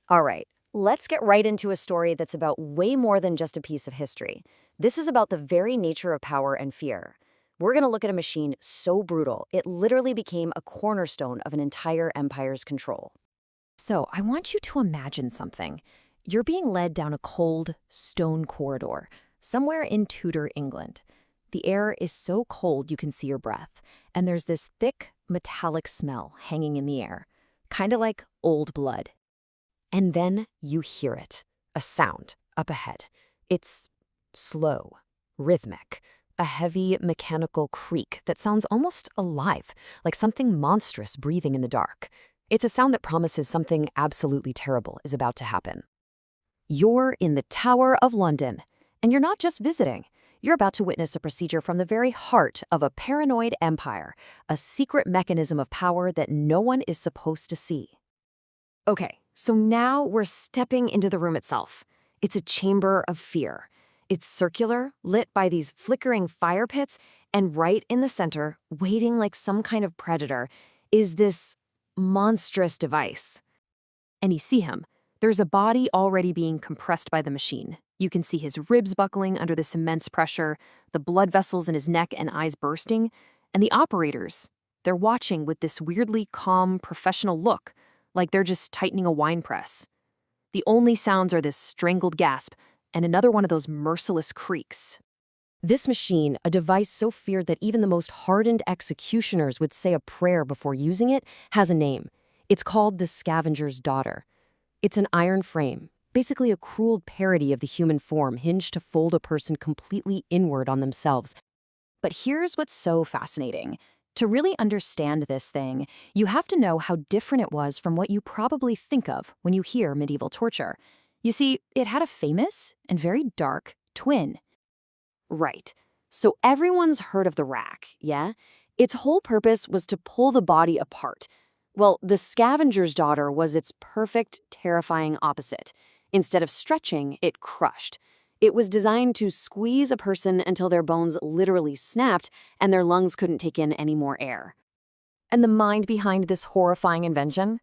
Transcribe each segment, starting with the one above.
All right, let's get right into a story that's about way more than just a piece of history. This is about the very nature of power and fear. We're going to look at a machine so brutal, it literally became a cornerstone of an entire empire's control. So, I want you to imagine something. You're being led down a cold, stone corridor, somewhere in Tudor England. The air is so cold you can see your breath, and there's this thick, metallic smell hanging in the air, kind of like old blood. And then you hear it, a sound up ahead. It's slow, rhythmic, a heavy mechanical creak that sounds almost alive, like something monstrous breathing in the dark. It's a sound that promises something absolutely terrible is about to happen. You're in the Tower of London, and you're not just visiting. You're about to witness a procedure from the very heart of a paranoid empire, a secret mechanism of power that no one is supposed to see. Okay, so now we're stepping into the room itself. It's a chamber of fear. It's circular, lit by these flickering fire pits, and right in the center, waiting like some kind of predator, is this monstrous device. And you see him. There's a body already being compressed by the machine. You can see his ribs buckling under this immense pressure, the blood vessels in his neck and eyes bursting, and the operators, they're watching with this weirdly calm, professional look, like they're just tightening a wine press. The only sounds are this strangled gasp and another one of those merciless creaks. This machine, a device so feared that even the most hardened executioners would say a prayer before using it, has a name. It's called the Scavenger's Daughter. It's an iron frame, basically a cruel parody of the human form hinged to fold a person completely inward on themselves. But here's what's so fascinating. To really understand this thing, you have to know how different it was from what you probably think of when you hear medieval torture. You see, it had a famous and very dark twin. Right. So everyone's heard of the rack, yeah? Its whole purpose was to pull the body apart. Well, the Scavenger's Daughter was its perfect, terrifying opposite. Instead of stretching, it crushed. It was designed to squeeze a person until their bones literally snapped and their lungs couldn't take in any more air. And the mind behind this horrifying invention?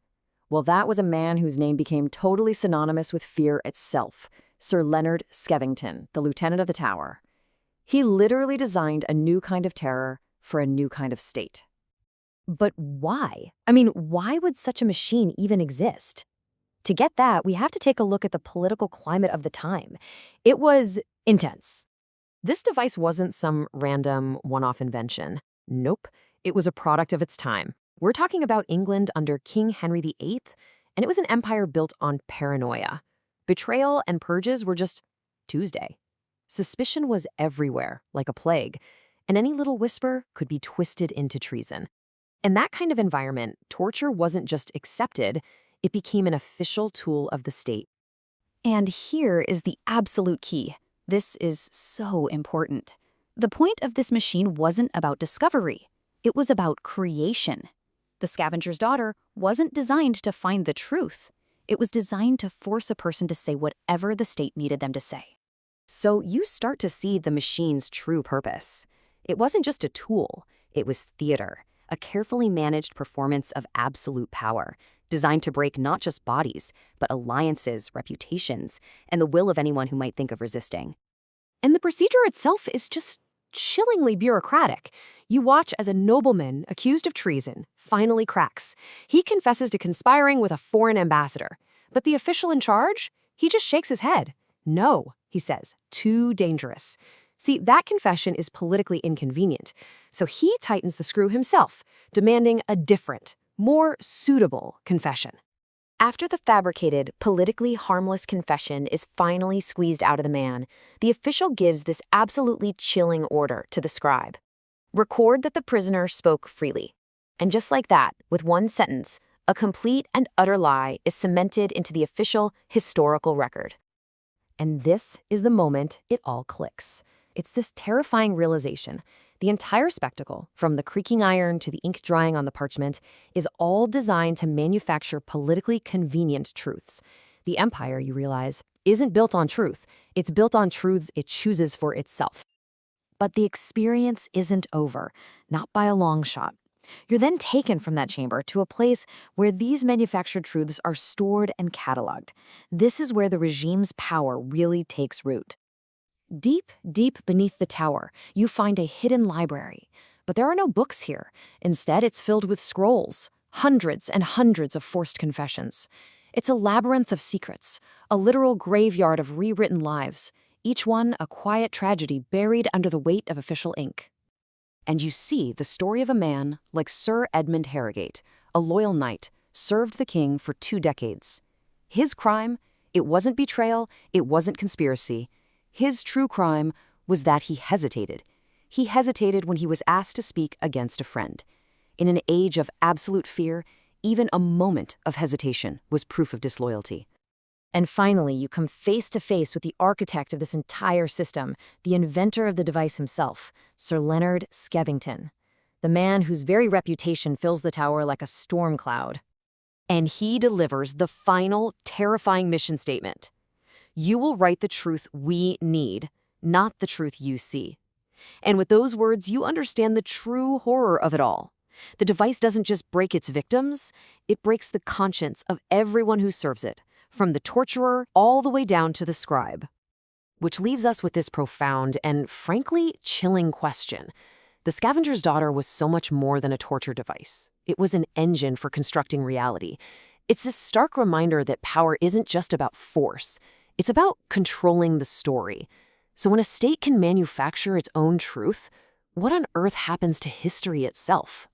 Well, that was a man whose name became totally synonymous with fear itself, Sir Leonard Skevington, the Lieutenant of the Tower. He literally designed a new kind of terror for a new kind of state. But why? I mean, why would such a machine even exist? To get that, we have to take a look at the political climate of the time. It was intense. This device wasn't some random one-off invention. Nope, it was a product of its time. We're talking about England under King Henry VIII, and it was an empire built on paranoia. Betrayal and purges were just Tuesday. Suspicion was everywhere, like a plague, and any little whisper could be twisted into treason. In that kind of environment, torture wasn't just accepted, it became an official tool of the state. And here is the absolute key. This is so important. The point of this machine wasn't about discovery. It was about creation. The Scavenger's Daughter wasn't designed to find the truth. It was designed to force a person to say whatever the state needed them to say. So you start to see the machine's true purpose. It wasn't just a tool. It was theater, a carefully managed performance of absolute power, designed to break not just bodies, but alliances, reputations, and the will of anyone who might think of resisting. And the procedure itself is just chillingly bureaucratic. You watch as a nobleman accused of treason finally cracks. He confesses to conspiring with a foreign ambassador. But the official in charge? He just shakes his head. No, he says, too dangerous. See, that confession is politically inconvenient. So he tightens the screw himself, demanding a different, more suitable confession. After the fabricated, politically harmless confession is finally squeezed out of the man, the official gives this absolutely chilling order to the scribe. Record that the prisoner spoke freely. And just like that, with one sentence, a complete and utter lie is cemented into the official historical record. And this is the moment it all clicks. It's this terrifying realization. The entire spectacle, from the creaking iron to the ink drying on the parchment, is all designed to manufacture politically convenient truths. The empire, you realize, isn't built on truth. It's built on truths it chooses for itself. But the experience isn't over, not by a long shot. You're then taken from that chamber to a place where these manufactured truths are stored and cataloged. This is where the regime's power really takes root. Deep, deep beneath the tower, you find a hidden library. But there are no books here. Instead, it's filled with scrolls, hundreds and hundreds of forced confessions. It's a labyrinth of secrets, a literal graveyard of rewritten lives, each one a quiet tragedy buried under the weight of official ink. And you see the story of a man like Sir Edmund Harrogate, a loyal knight, served the king for 2 decades. His crime, it wasn't betrayal, it wasn't conspiracy. His true crime was that he hesitated. He hesitated when he was asked to speak against a friend. In an age of absolute fear, even a moment of hesitation was proof of disloyalty. And finally, you come face to face with the architect of this entire system, the inventor of the device himself, Sir Leonard Skevington, the man whose very reputation fills the tower like a storm cloud. And he delivers the final, terrifying mission statement. You will write the truth we need, not the truth you see. And with those words, you understand the true horror of it all. The device doesn't just break its victims, it breaks the conscience of everyone who serves it, from the torturer all the way down to the scribe. Which leaves us with this profound and, frankly, chilling question. The Scavenger's Daughter was so much more than a torture device. It was an engine for constructing reality. It's this stark reminder that power isn't just about force. It's about controlling the story. So when a state can manufacture its own truth, what on earth happens to history itself?